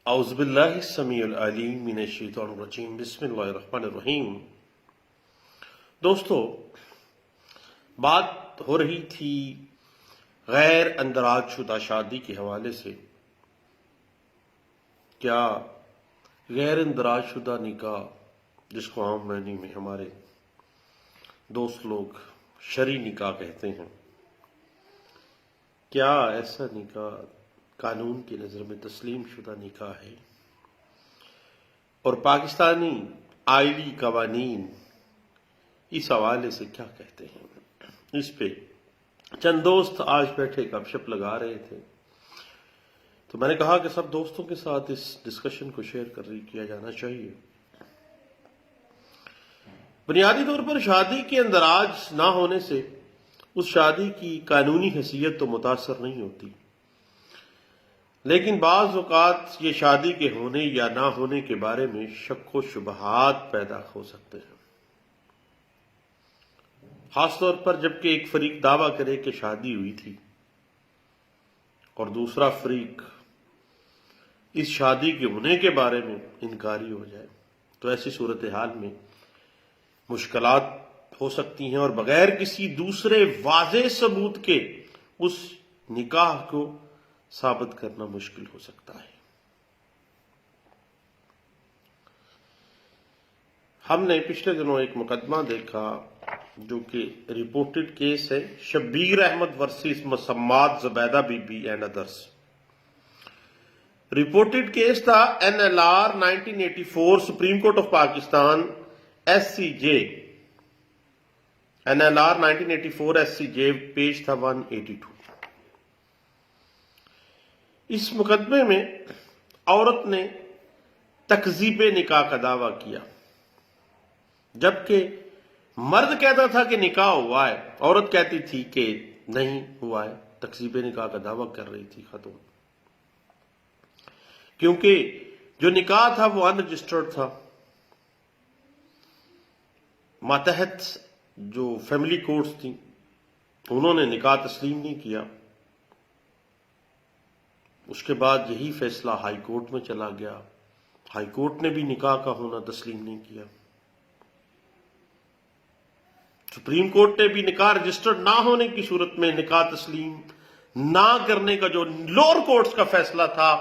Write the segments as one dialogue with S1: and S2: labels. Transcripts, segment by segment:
S1: اعوذ باللہ السمیع العلیم من الشیطان الرجیم بسم اللہ الرحمن الرحیم۔ دوستو، بات ہو رہی تھی غیر اندراج شدہ شادی کے حوالے سے۔ کیا غیر اندراج شدہ نکاح، جس کو عام معنی میں ہمارے دوست لوگ شرعی نکاح کہتے ہیں، کیا ایسا نکاح قانون کی نظر میں تسلیم شدہ نکاح ہے؟ اور پاکستانی آئلی قوانین اس حوالے سے کیا کہتے ہیں؟ اس پہ چند دوست آج بیٹھے گپ شپ لگا رہے تھے، تو میں نے کہا کہ سب دوستوں کے ساتھ اس ڈسکشن کو شیئر کیا جانا چاہیے۔ بنیادی طور پر شادی کے اندراج نہ ہونے سے اس شادی کی قانونی حیثیت تو متاثر نہیں ہوتی، لیکن بعض اوقات یہ شادی کے ہونے یا نہ ہونے کے بارے میں شک و شبہات پیدا ہو سکتے ہیں، خاص طور پر جبکہ ایک فریق دعویٰ کرے کہ شادی ہوئی تھی اور دوسرا فریق اس شادی کے ہونے کے بارے میں انکاری ہو جائے، تو ایسی صورتحال میں مشکلات ہو سکتی ہیں اور بغیر کسی دوسرے واضح ثبوت کے اس نکاح کو ثابت کرنا مشکل ہو سکتا ہے۔ ہم نے پچھلے دنوں ایک مقدمہ دیکھا جو کہ رپورٹڈ کیس ہے، شبیر احمد ورسز مسمات Zubeida Bibi and others. Reported case تھا NLR 1984 supreme court of Pakistan SCJ، NLR 1984 SCJ page تھا 182۔ اس مقدمے میں عورت نے تکذیب نکاح کا دعویٰ کیا، جبکہ مرد کہتا تھا کہ نکاح ہوا ہے، عورت کہتی تھی کہ نہیں ہوا ہے، تکذیب نکاح کا دعویٰ کر رہی تھی خاتون، کیونکہ جو نکاح تھا وہ ان رجسٹرڈ تھا۔ ماتحت جو فیملی کورٹس تھیں انہوں نے نکاح تسلیم نہیں کیا۔ اس کے بعد یہی فیصلہ ہائی کورٹ میں چلا گیا، ہائی کورٹ نے بھی نکاح کا ہونا تسلیم نہیں کیا۔ سپریم کورٹ نے بھی نکاح رجسٹرڈ نہ ہونے کی صورت میں نکاح تسلیم نہ کرنے کا جو لوور کورٹس کا فیصلہ تھا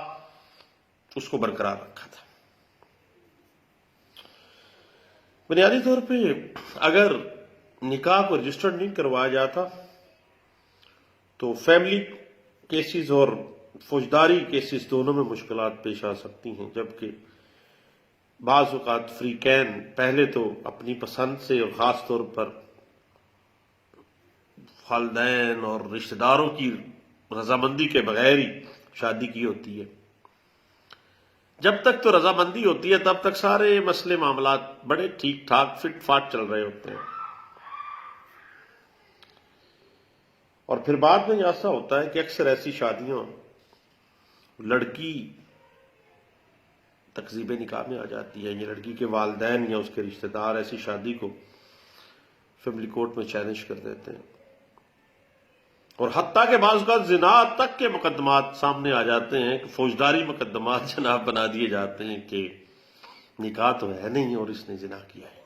S1: اس کو برقرار رکھا تھا۔ بنیادی طور پہ اگر نکاح کو رجسٹرڈ نہیں کروایا جاتا تو فیملی کیسز اور فوجداری کیسز دونوں میں مشکلات پیش آ سکتی ہیں، جبکہ بعض اوقات فریقین پہلے تو اپنی پسند سے اور خاص طور پر والدین اور رشتہ داروں کی رضامندی کے بغیر ہی شادی کی ہوتی ہے۔ جب تک تو رضامندی ہوتی ہے تب تک سارے مسئلے معاملات بڑے ٹھیک ٹھاک فٹ فاٹ چل رہے ہوتے ہیں، اور پھر بعد میں ایسا ہوتا ہے کہ اکثر ایسی شادیاں لڑکی تکذیب نکاح میں آ جاتی ہے، یا لڑکی کے والدین یا اس کے رشتہ دار ایسی شادی کو فیملی کورٹ میں چیلنج کر دیتے ہیں، اور حتیٰ کہ بعض اوقات زنا تک کے مقدمات سامنے آ جاتے ہیں کہ فوجداری مقدمات جناب بنا دیے جاتے ہیں کہ نکاح تو ہے نہیں اور اس نے زنا کیا ہے۔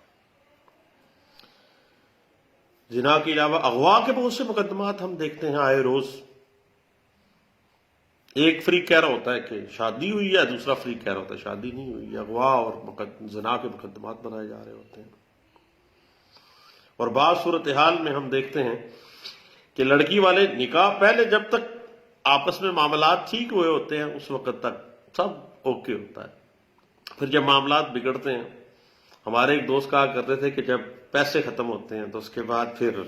S1: زنا کے علاوہ اغوا کے بہت سے مقدمات ہم دیکھتے ہیں آئے روز۔ ایک فریق کہہ رہا ہوتا ہے کہ شادی ہوئی ہے، دوسرا فریق کہہ رہا ہوتا ہے شادی نہیں ہوئی، اغوا اور زنا کے مقدمات بنائے جا رہے ہوتے ہیں۔ اور بعض صورتحال میں ہم دیکھتے ہیں کہ لڑکی والے نکاح پہلے جب تک آپس میں معاملات ٹھیک ہوئے ہوتے ہیں اس وقت تک سب اوکے ہوتا ہے، پھر جب معاملات بگڑتے ہیں، ہمارے ایک دوست کہا کرتے تھے کہ جب پیسے ختم ہوتے ہیں تو اس کے بعد پھر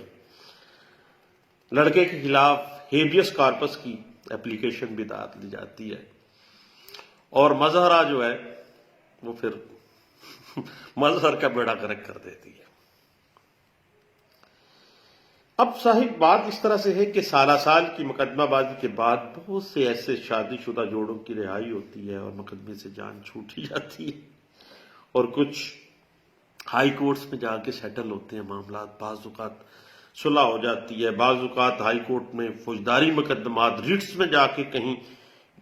S1: لڑکے کے خلاف ہیبیس کارپس کی اپلیکیشن بھی دائر لی جاتی ہے، اور مظہرہ جو ہے وہ پھر مظہر کا بیڑا غرق کر دیتی ہے۔ اب صاحب بات اس طرح سے ہے کہ سالہ سال کی مقدمہ بازی کے بعد بہت سے ایسے شادی شدہ جوڑوں کی رہائی ہوتی ہے اور مقدمے سے جان چھوٹی جاتی ہے، اور کچھ ہائی کورٹس میں جا کے سیٹل ہوتے ہیں معاملات، بعض اوقات صلح ہو جاتی ہے، بعض اوقات ہائی کورٹ میں فوجداری مقدمات ریٹس میں جا کے کہیں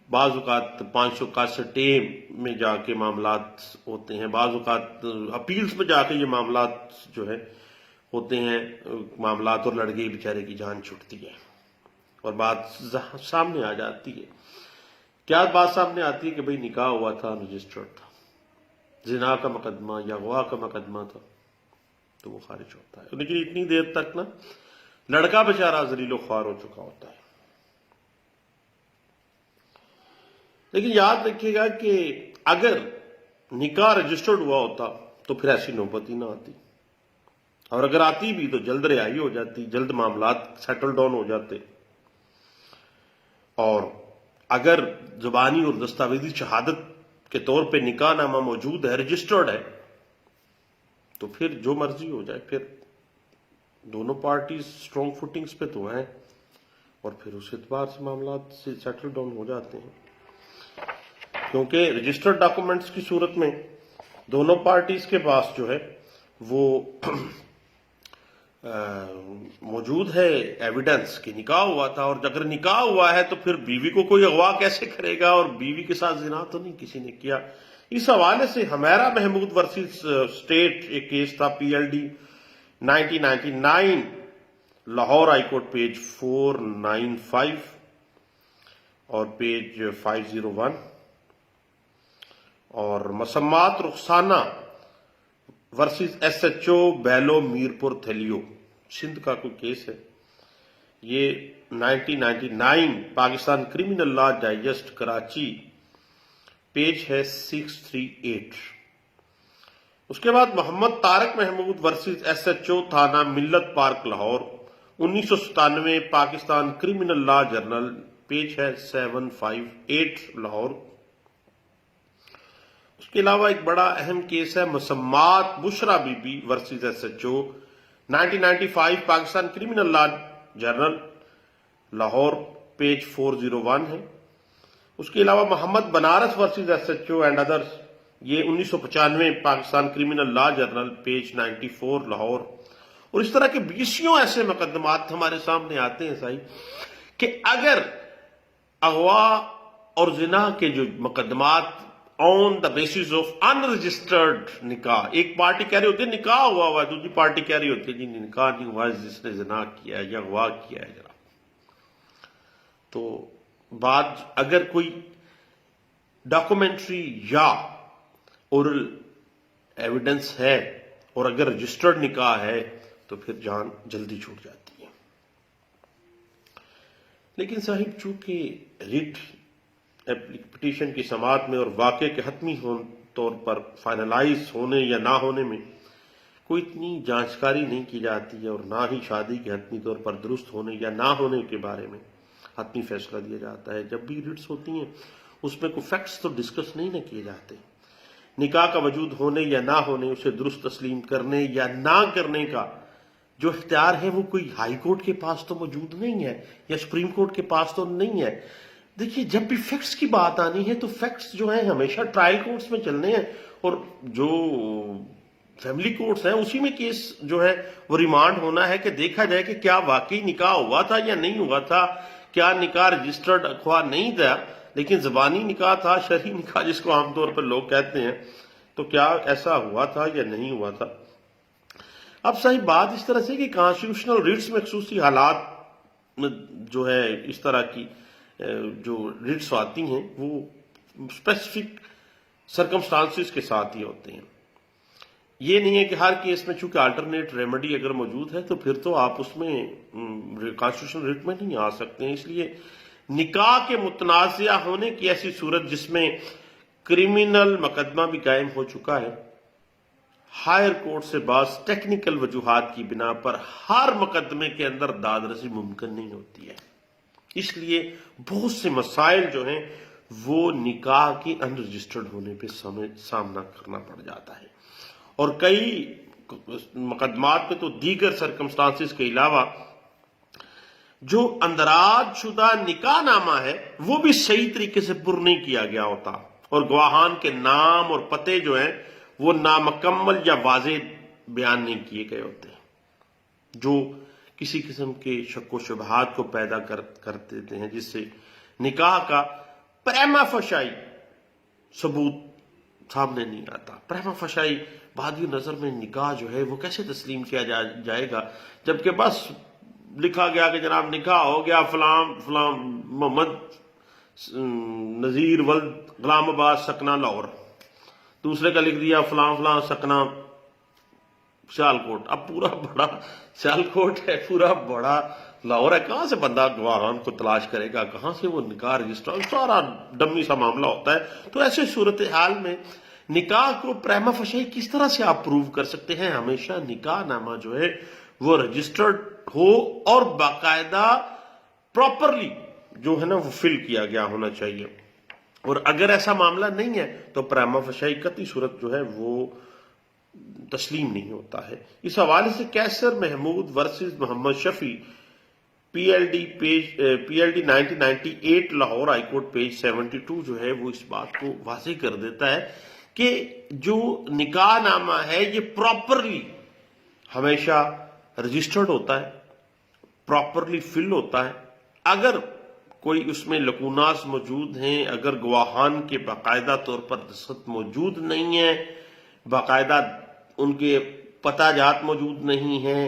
S1: بعض اوقات 561 میں جا کے معاملات ہوتے ہیں، بعض اوقات اپیلز میں جا کے یہ معاملات جو ہے ہوتے ہیں معاملات، اور لڑکے بیچارے کی جان چھوٹتی ہے اور بات سامنے آ جاتی ہے۔ کیا بات سامنے آتی ہے کہ بھئی نکاح ہوا تھا، رجسٹرڈ تھا، زنا کا مقدمہ یا اغوا کا مقدمہ تھا، تو وہ خارج ہوتا ہے۔ لیکن اتنی دیر تک نا لڑکا بیچارہ ذلیل و خوار ہو چکا ہوتا ہے۔ لیکن یاد رکھیے گا کہ اگر نکاح رجسٹرڈ ہوا ہوتا تو پھر ایسی نوبت ہی نہ آتی، اور اگر آتی بھی تو جلد رہائی ہو جاتی، جلد معاملات سیٹل ڈاؤن ہو جاتے، اور اگر زبانی اور دستاویزی شہادت کے طور پہ نکاح نامہ موجود ہے، رجسٹرڈ ہے، تو پھر جو مرضی ہو جائے، پھر دونوں پارٹیز اسٹرانگ فوٹنگز پہ تو ہیں، اور پھر اس اعتبار سے معاملات سے سیٹل ڈاؤن ہو جاتے ہیں، کیونکہ رجسٹرڈ ڈاکومنٹس کی صورت میں دونوں پارٹیز کے پاس جو ہے وہ موجود ہے ایویڈنس کہ نکاح ہوا تھا، اور اگر نکاح ہوا ہے تو پھر بیوی کو کوئی اغوا کیسے کرے گا، اور بیوی کے ساتھ زنا تو نہیں کسی نے کیا۔ اس حوالے سے حمیرہ محمود ورسز اسٹیٹ ایک کیس تھا، P L D 1999، Lahore high court, page 495 اور پیج 501، اور مسمات Rukhsana versus S H O بیلو میرپور تھلیو، سندھ کا کوئی کیس ہے، یہ 1999، Pakistan criminal law digest Karachi, page ہے 638۔ اس کے بعد Muhammad Tariq Mahmood versus S H O تھانہ Millat park Lahore, 1997، Pakistan criminal law journal, page ہے 758 لاہور۔ اس کے علاوہ ایک بڑا اہم کیس ہے مسمات Bushra Bibi versus S H O, 1995، Pakistan criminal law journal Lahore, page 401 ہے۔ اس کے علاوہ Muhammad Banaras versus S H O and others, یہ 1995، Pakistan criminal law journal, page 94 Lahore. اور اس طرح کے 20 ایسے مقدمات ہمارے سامنے آتے ہیں صاحب کہ اگر اغوا اور زنا کے جو مقدمات on the basis of unregistered نکاح، ایک پارٹی کہہ رہی ہوتی ہے نکاح ہوا ہے، دوسری پارٹی کہہ رہی ہوتی ہے جی نکاح نہیں ہوا ہے، جس نے زنا کیا ہے یا اغوا کیا ہے جناب، تو بات اگر کوئی ڈاکومنٹری یا اورل ایویڈنس ہے اور اگر رجسٹرڈ نکاح ہے تو پھر جان جلدی چھوٹ جاتی ہے۔ لیکن صاحب چونکہ ریٹ پٹیشن کی سماعت میں اور واقعے کے حتمی طور پر فائنلائز ہونے یا نہ ہونے میں کوئی اتنی جانچکاری نہیں کی جاتی ہے، اور نہ ہی شادی کے حتمی طور پر درست ہونے یا نہ ہونے کے بارے میں حتمی فیصلہ دیا جاتا ہے۔ جب بھی ریٹس ہوتی ہیں اس میں کوئی فیکٹس تو ڈسکس نہیں نہ کیے جاتے، نکاح کا وجود ہونے یا نہ ہونے، اسے درست تسلیم کرنے یا نہ کرنے کا جو اختیار ہے وہ کوئی ہائی کورٹ کے پاس تو موجود نہیں ہے یا سپریم کورٹ کے پاس تو نہیں ہے۔ دیکھیے جب بھی فیکٹس کی بات آنی ہے تو فیکٹس جو ہیں ہمیشہ ٹرائل کورٹس میں چلنے ہیں، اور جو فیملی کورٹس ہیں اسی میں کیس جو ہے وہ ریمانڈ ہونا ہے کہ دیکھا جائے کہ کیا واقعی نکاح ہوا تھا یا نہیں ہوا تھا، کیا نکاح رجسٹرڈ اخوا نہیں تھا لیکن زبانی نکاح تھا، شرعی نکاح جس کو عام طور پر لوگ کہتے ہیں، تو کیا ایسا ہوا تھا یا نہیں ہوا تھا۔ اب صحیح بات اس طرح سے کہ کانسٹیٹیوشنل ریٹس میں خصوصی حالات میں جو ہے اس طرح کی جو ریٹس آتی ہیں وہ اسپیسیفک سرکمسٹانسز کے ساتھ ہی ہوتے ہیں، یہ نہیں ہے کہ ہر کیس میں چونکہ آلٹرنیٹ ریمیڈی اگر موجود ہے تو پھر تو آپ اس میں کانسٹیٹیوشنل ریٹ میں نہیں آ سکتے ہیں۔ اس لیے نکاح کے متنازع ہونے کی ایسی صورت جس میں کرمنل مقدمہ بھی قائم ہو چکا ہے، ہائر کورٹ سے بعض ٹیکنیکل وجوہات کی بنا پر ہر مقدمے کے اندر داد رسی ممکن نہیں ہوتی ہے، اس لیے بہت سے مسائل جو ہیں وہ نکاح کی ان رجسٹرڈ ہونے پہ سامنا کرنا پڑ جاتا ہے، اور کئی مقدمات میں تو دیگر سرکمسٹانسز کے علاوہ جو اندراج شدہ نکاح نامہ ہے وہ بھی صحیح طریقے سے پر نہیں کیا گیا ہوتا، اور گواہان کے نام اور پتے جو ہیں وہ نامکمل یا واضح بیان نہیں کیے گئے ہوتے، جو کسی قسم کے شک و شبہات کو پیدا کر دیتے ہیں، جس سے نکاح کا پریما فشائی ثبوت سامنے نہیں آتا. پریما فشائی بادی نظر میں نکاح جو ہے وہ کیسے تسلیم کیا جائے گا جبکہ بس لکھا گیا کہ جناب نکاح ہو گیا فلاں فلاں محمد نذیر ولد غلام عباس سکنا لاہور، دوسرے کا لکھ دیا فلاں فلاں سکنا سیالکوٹ. اب پورا بڑا سیالکوٹ ہے، پورا بڑا لاہور ہے، کہاں سے بندہ گواہان کو تلاش کرے گا، کہاں سے وہ نکاح رجسٹر، سارا ڈمی سا معاملہ ہوتا ہے. تو ایسے صورتحال میں نکاح کو پریما فشائی کس طرح سے آپ پروو کر سکتے ہیں؟ ہمیشہ نکاح نامہ جو ہے وہ رجسٹرڈ ہو اور باقاعدہ پراپرلی جو ہے نا وہ فل کیا گیا ہونا چاہیے. اور اگر ایسا معاملہ نہیں ہے تو پریما فشائی قطعی صورت جو ہے وہ تسلیم نہیں ہوتا ہے. اس حوالے سے Qaiser Mahmood versus Muhammad Shafi P L D 1998 Lahore high court page 72 جو ہے وہ اس بات کو واضح کر دیتا ہے کہ جو نکاح نامہ ہے یہ پراپرلی ہمیشہ رجسٹرڈ ہوتا ہے، پراپرلی فل ہوتا ہے. اگر کوئی اس میں لکوناس موجود ہیں، اگر گواہان کے باقاعدہ طور پر دستخط موجود نہیں ہے، باقاعدہ ان کے پتہ جات موجود نہیں ہیں،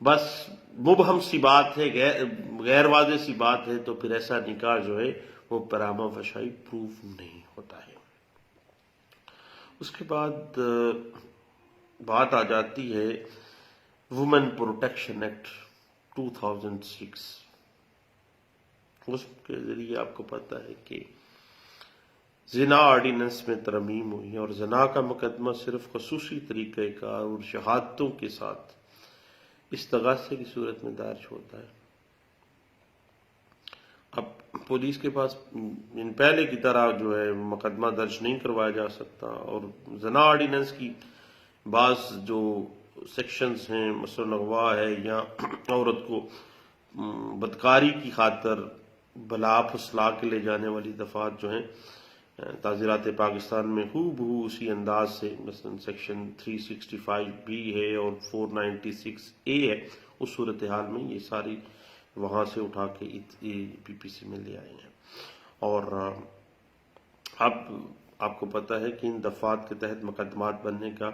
S1: بس مبہم سی بات ہے، غیر واضح سی بات ہے، تو پھر ایسا نکاح جو ہے وہ پریما فشائی پروف نہیں ہوتا ہے. اس کے بعد بات آ جاتی ہے وومن پروٹیکشن ایکٹ 2006. اس کے ذریعے آپ کو پتہ ہے کہ زنا آرڈیننس میں ترمیم ہوئی ہے اور زنا کا مقدمہ صرف خصوصی طریقہ کار اور شہادتوں کے ساتھ استغاثے کی صورت میں درج ہوتا ہے. اب پولیس کے پاس پہلے کی طرح جو ہے مقدمہ درج نہیں کروایا جا سکتا، اور زنا آرڈیننس کی بعض جو سیکشنز ہیں مثلا اغوا ہے یا عورت کو بدکاری کی خاطر بلا پھسلا کے لے جانے والی دفعات جو ہیں تعزیرات پاکستان میں ہو بہو اسی انداز سے مثلا سیکشن 365 بھی ہے اور 496 اے ہے، اس صورتحال میں یہ ساری وہاں سے اٹھا کے پی پی سی میں لے آئے ہیں. اور اب آپ کو پتہ ہے کہ ان دفعات کے تحت مقدمات بننے کا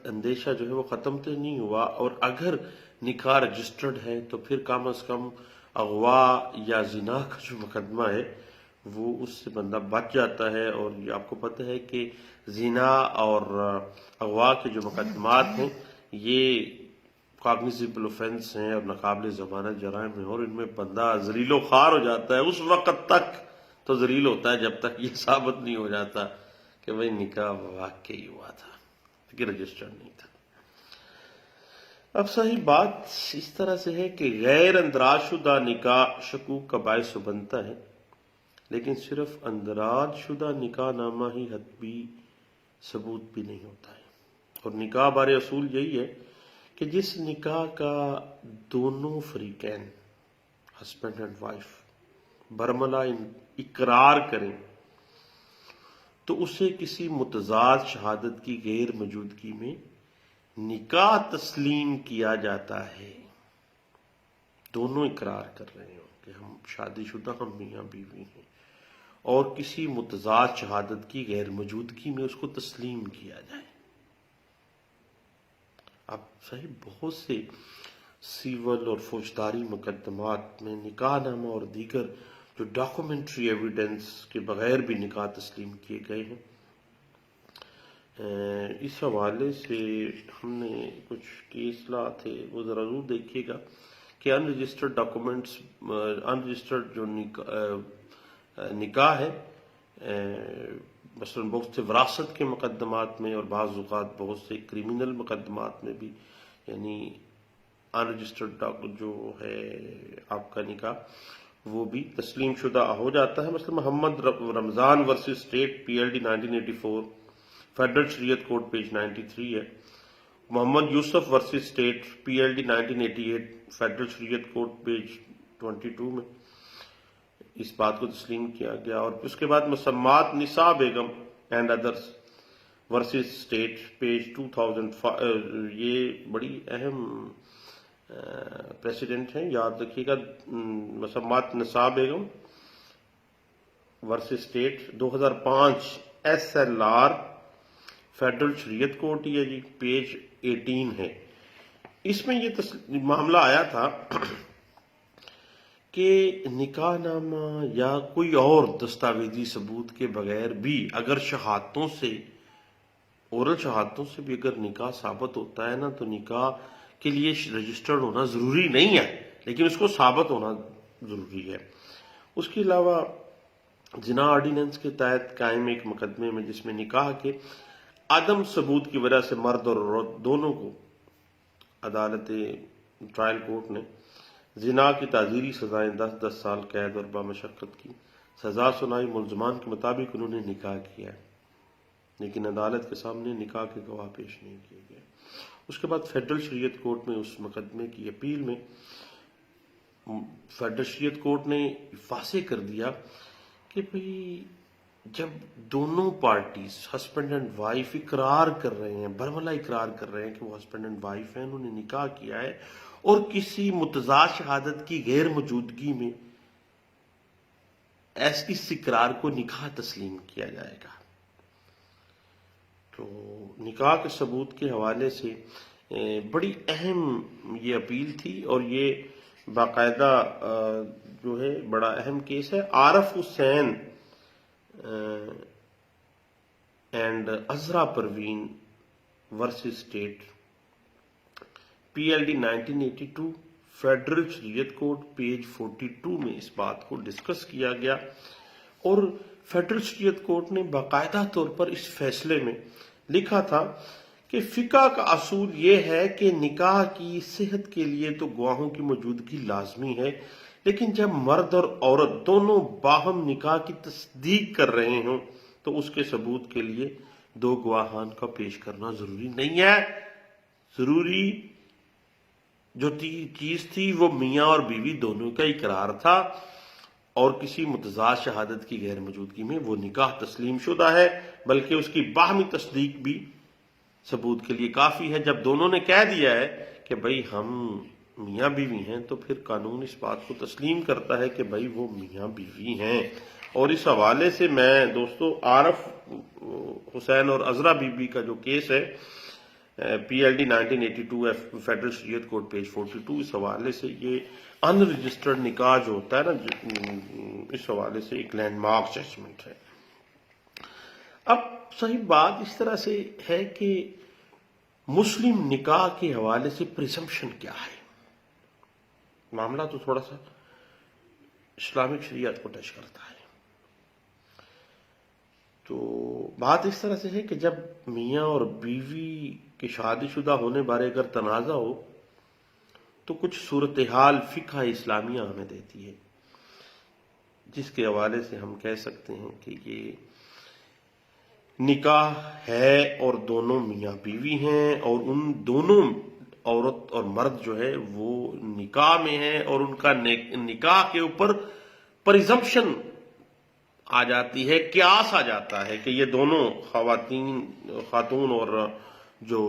S1: اندیشہ جو ہے وہ ختم تو نہیں ہوا، اور اگر نکاح رجسٹرڈ ہے تو پھر کم از کم اغوا یا زنا کا جو مقدمہ ہے وہ اس سے بندہ بچ جاتا ہے. اور یہ آپ کو پتہ ہے کہ زنا اور اغوا کے جو مقدمات ہیں یہ کاگنیزیبل اوفینس ہیں اور ناقابل ضمانت جرائم ہیں، اور ان میں بندہ ذلیل و خوار ہو جاتا ہے. اس وقت تک تو ذلیل ہوتا ہے جب تک یہ ثابت نہیں ہو جاتا کہ بھئی نکاح واقعی ہوا تھا لیکن رجسٹرڈ نہیں تھا. اب صحیح بات اس طرح سے ہے کہ غیر اندراج شدہ نکاح شکوک کا باعث بنتا ہے، لیکن صرف اندراج شدہ نکاح نامہ ہی حتمی ثبوت بھی نہیں ہوتا ہے. اور نکاح بارے اصول یہی ہے کہ جس نکاح کا دونوں فریقین ہسبینڈ اینڈ وائف برملا اقرار کریں تو اسے کسی متضاد شہادت کی غیر موجودگی میں نکاح تسلیم کیا جاتا ہے. دونوں اقرار کر رہے ہوں کہ ہم شادی شدہ، ہم میاں بیوی ہیں، اور کسی متضاد شہادت کی غیر موجودگی میں اس کو تسلیم کیا جائے. اب صحیح بہت سے سیول اور فوجداری مقدمات میں نکاح نامہ اور دیگر جو ڈاکومنٹری ایویڈنس کے بغیر بھی نکاح تسلیم کیے گئے ہیں. اس حوالے سے ہم نے کچھ کیس لا تھے، وہ ذرا ضرور دیکھیے گا کہ ان رجسٹرڈ ڈاکومنٹس، ان رجسٹرڈ جو نکاح ہے مثلا بہت سے وراثت کے مقدمات میں اور بعض اوقات بہت سے کریمنل مقدمات میں بھی یعنی ان رجسٹرڈ جو ہے آپ کا نکاح وہ بھی تسلیم شدہ ہو جاتا ہے. مثلا Muhammad Ramzan versus state P L D 1984 federal Shariat code page 93 ہے. Muhammad Yousaf versus state P L D 1988 federal Shariat code page 22 میں اس بات کو تسلیم کیا گیا. اور اس کے بعد مسمات Nisa Begum and others versus state page 2005، یہ بڑی اہم پریسیڈنٹ ہیں، یاد رکھیے گا. مسمات نساء بیگم versus state 2005 SLR federal Shariat court ہے جی، پیج 18 ہے. اس میں یہ معاملہ آیا تھا کہ نکاح نامہ یا کوئی اور دستاویزی ثبوت کے بغیر بھی اگر شہادتوں سے، اورل شہادتوں سے بھی اگر نکاح ثابت ہوتا ہے نا، تو نکاح کے لیے رجسٹرڈ ہونا ضروری نہیں ہے، لیکن اس کو ثابت ہونا ضروری ہے. اس کے علاوہ زنا آرڈیننس کے تحت قائم ایک مقدمے میں جس میں نکاح کے عدم ثبوت کی وجہ سے مرد اور عورت دونوں کو عدالت ٹرائل کورٹ نے زنا کی تعزیری سزائیں 10 سال قید اور بامشقت کی سزا سنائی. ملزمان کے مطابق انہوں نے نکاح کیا ہے، لیکن عدالت کے سامنے نکاح کے گواہ پیش نہیں کیے گئے. اس کے بعد فیڈرل شریعت کورٹ میں اس مقدمے کی اپیل میں فیڈرل شریعت کورٹ نے واضح کر دیا کہ بھئی جب دونوں پارٹیز ہسبینڈ اینڈ وائف اقرار کر رہے ہیں، برملا اقرار کر رہے ہیں کہ وہ ہسبینڈ اینڈ وائف ہیں، انہوں نے نکاح کیا ہے، اور کسی متضاد شہادت کی غیر موجودگی میں اس اقرار کو نکاح تسلیم کیا جائے گا. تو نکاح کے ثبوت کے حوالے سے بڑی اہم یہ اپیل تھی، اور یہ باقاعدہ جو ہے بڑا اہم کیس ہے. Arif Hussain and Azra Parveen versus state PLD 1982 federal Shariat court page 42 میں اس بات کو ڈسکس کیا گیا، اور فیڈرل شریعت کورٹ نے باقاعدہ طور پر اس فیصلے میں لکھا تھا کہ فقہ کا اصول یہ ہے کہ نکاح کی صحت کے لیے تو گواہوں کی موجودگی لازمی ہے، لیکن جب مرد اور عورت دونوں باہم نکاح کی تصدیق کر رہے ہوں تو اس کے ثبوت کے لیے 2 گواہان کا پیش کرنا ضروری نہیں ہے. ضروری جو چیز تھی وہ میاں اور بیوی دونوں کا اقرار تھا، اور کسی متضاد شہادت کی غیر موجودگی میں وہ نکاح تسلیم شدہ ہے، بلکہ اس کی باہمی تصدیق بھی ثبوت کے لیے کافی ہے. جب دونوں نے کہہ دیا ہے کہ بھئی ہم میاں بیوی ہیں، تو پھر قانون اس بات کو تسلیم کرتا ہے کہ بھئی وہ میاں بیوی ہیں. اور اس حوالے سے میں دوستو عارف حسین اور عذرا بی بی کا جو کیس ہے PLD 1982 federal Shariat court page 42، اس حوالے سے یہ ان رجسٹرڈ نکاح جو ہوتا ہے نا، اس حوالے سے ایک لینڈ مارک ججمنٹ ہے. اب صحیح بات اس طرح سے ہے کہ مسلم نکاح کے حوالے سے پریزمپشن کیا ہے. معاملہ تو تھوڑا سا اسلامک شریعت کو ٹچ کرتا ہے. تو بات اس طرح سے ہے کہ جب میاں اور بیوی کے شادی شدہ ہونے بارے اگر تنازع ہو تو کچھ صورتحال فقہ اسلامیہ ہمیں دیتی ہے، جس کے حوالے سے ہم کہہ سکتے ہیں کہ یہ نکاح ہے اور دونوں میاں بیوی ہیں، اور ان دونوں عورت اور مرد جو ہے وہ نکاح میں ہیں، اور ان کا نکاح کے اوپر پریزمپشن آ جاتی ہے، قیاس آ جاتا ہے کہ یہ دونوں خاتون اور جو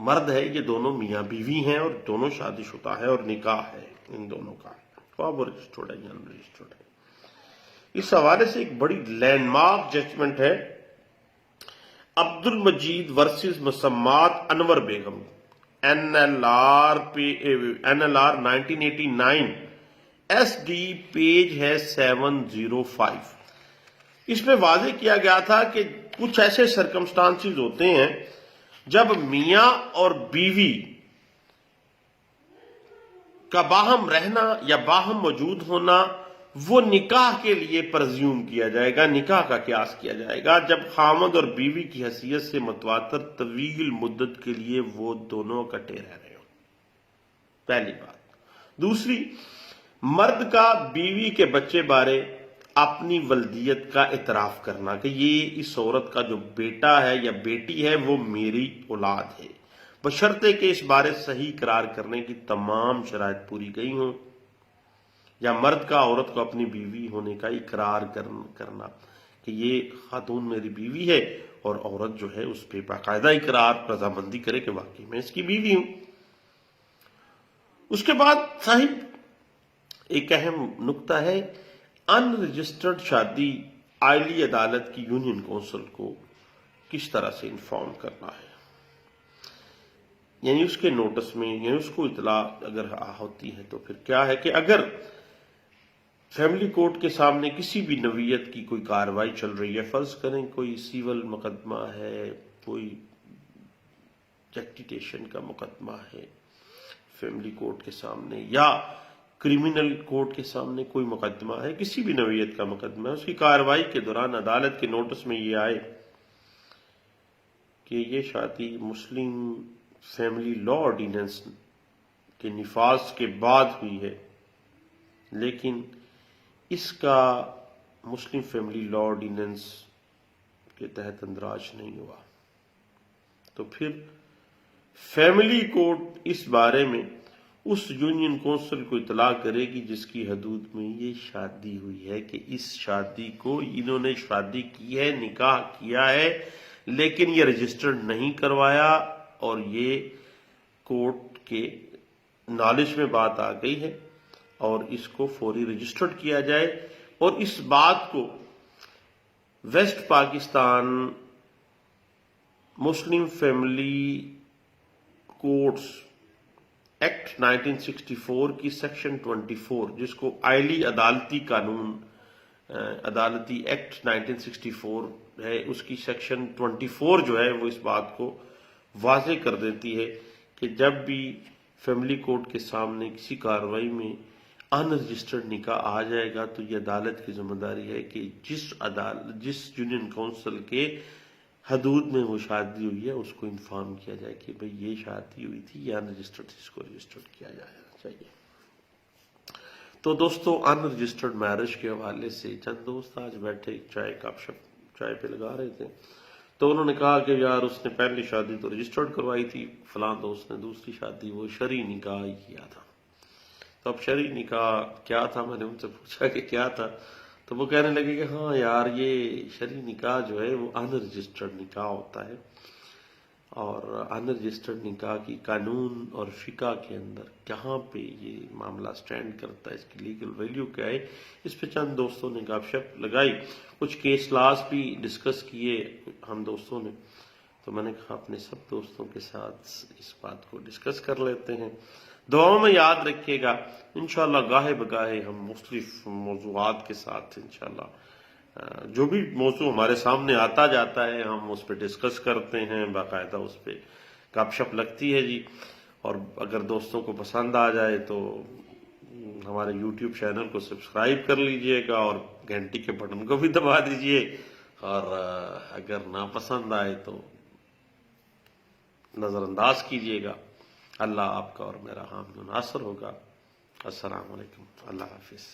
S1: مرد ہے یہ دونوں میاں بیوی ہیں، اور دونوں شادی شدہ ہے، اور نکاح ہے ان دونوں کا، وہ رجسٹرڈ ہے یا ان رجسٹرڈ ہے. اس حوالے سے ایک بڑی لینڈ مارک ججمنٹ ہے عبد المجید ورسز مسمات انور بیگم NLR 1989 SD پیج ہے 705. اس میں واضح کیا گیا تھا کہ کچھ ایسے سرکمسٹانسز ہوتے ہیں جب میاں اور بیوی کا باہم رہنا یا باہم موجود ہونا وہ نکاح کے لیے پرزیوم کیا جائے گا، نکاح کا قیاس کیا جائے گا جب خامد اور بیوی کی حیثیت سے متواتر طویل مدت کے لیے وہ دونوں اکٹھے رہ رہے ہوں. پہلی بات. دوسری، مرد کا بیوی کے بچے بارے اپنی ولدیت کا اعتراف کرنا کہ یہ اس عورت کا جو بیٹا ہے یا بیٹی ہے وہ میری اولاد ہے، بشرطے کہ اس بارے صحیح قرار کرنے کی تمام شرائط پوری گئی ہوں. یا مرد کا عورت کو اپنی بیوی ہونے کا اقرار کرنا کہ یہ خاتون میری بیوی ہے، اور عورت جو ہے اس پہ باقاعدہ اقرار رضامندی کرے کہ واقعی میں اس کی بیوی ہوں. اس کے بعد صاحب ایک اہم نقطہ ہے ان رجسٹرڈ شادی اعلی عدالت کی یونین کونسل کو کس طرح سے انفارم کرنا ہے، یعنی اس کے نوٹس میں، یعنی اس کو اطلاع اگر ہوتی ہے تو پھر کیا ہے کہ اگر فیملی کورٹ کے سامنے کسی بھی نوعیت کی کوئی کارروائی چل رہی ہے، فرض کریں کوئی سیول مقدمہ ہے، کوئی جسٹیٹیشن کا مقدمہ ہے فیملی کورٹ کے سامنے، یا کریمنل کورٹ کے سامنے کوئی مقدمہ ہے، کسی بھی نوعیت کا مقدمہ ہے، اس کی کارروائی کے دوران عدالت کے نوٹس میں یہ آئے کہ یہ شادی مسلم فیملی لا آرڈیننس کے نفاذ کے بعد ہوئی ہے، لیکن اس کا مسلم فیملی لا آرڈیننس کے تحت اندراج نہیں ہوا، تو پھر فیملی کورٹ اس بارے میں اس یونین کونسل کو اطلاع کرے گی جس کی حدود میں یہ شادی ہوئی ہے، کہ اس شادی کو انہوں نے شادی کی ہے، نکاح کیا ہے، لیکن یہ رجسٹرڈ نہیں کروایا، اور یہ کورٹ کے نالج میں بات آ گئی ہے اور اس کو فوری رجسٹرڈ کیا جائے، اور اس بات کو west Pakistan Muslim family courts act 1964 کی سیکشن 24، جس کو اعلی عدالتی قانون عدالتی ایکٹ 1964 ہے، اس کی سیکشن 24 جو ہے وہ اس بات کو واضح کر دیتی ہے کہ جب بھی فیملی کورٹ کے سامنے کسی کارروائی میں ان رجسٹرڈ نکاح آ جائے گا تو یہ عدالت کی ذمہ داری ہے کہ جس یونین کونسل کے حدود میں وہ شادی ہوئی ہے اس کو انفارم کیا جائے کہ بھئی یہ شادی ہوئی تھی، یہ ان رجسٹرڈ تھی، اس کو رجسٹرڈ کیا جانا چاہیے۔ تو دوستو، ان رجسٹرڈ میرج کے حوالے سے چند دوست آج بیٹھے چائے پہ لگا رہے تھے، تو انہوں نے کہا کہ یار اس نے پہلی شادی تو رجسٹرڈ کروائی تھی، فلاں دوست نے دوسری شادی وہ شرعی نکاح ہی کیا تھا۔ تو اب شرعی نکاح کیا تھا، میں نے ان سے پوچھا کہ کیا تھا، تو وہ کہنے لگے کہ ہاں یار یہ شرعی نکاح جو ہے وہ ان رجسٹرڈ نکاح ہوتا ہے، اور ان رجسٹرڈ نکاح کی قانون اور فقہ کے اندر کہاں پہ یہ معاملہ سٹینڈ کرتا ہے، اس کی لیگل ویلیو کیا ہے، اس پہ چند دوستوں نے گپ شپ لگائی، کچھ کیس لاز بھی ڈسکس کیے ہم دوستوں نے، تو میں نے کہا اپنے سب دوستوں کے ساتھ اس بات کو ڈسکس کر لیتے ہیں۔ دعاؤں میں یاد رکھیے گا، انشاءاللہ گاہے بگاہے ہم مختلف موضوعات کے ساتھ انشاءاللہ جو بھی موضوع ہمارے سامنے آتا جاتا ہے ہم اس پہ ڈسکس کرتے ہیں، باقاعدہ اس پہ گپ شپ لگتی ہے جی، اور اگر دوستوں کو پسند آ جائے تو ہمارے یوٹیوب چینل کو سبسکرائب کر لیجئے گا اور گھنٹی کے بٹن کو بھی دبا دیجئے، اور اگر ناپسند آئے تو نظر انداز کیجئے گا۔ اللہ آپ کا اور میرا حامی و ناصر ہوگا۔ السلام علیکم، اللہ حافظ۔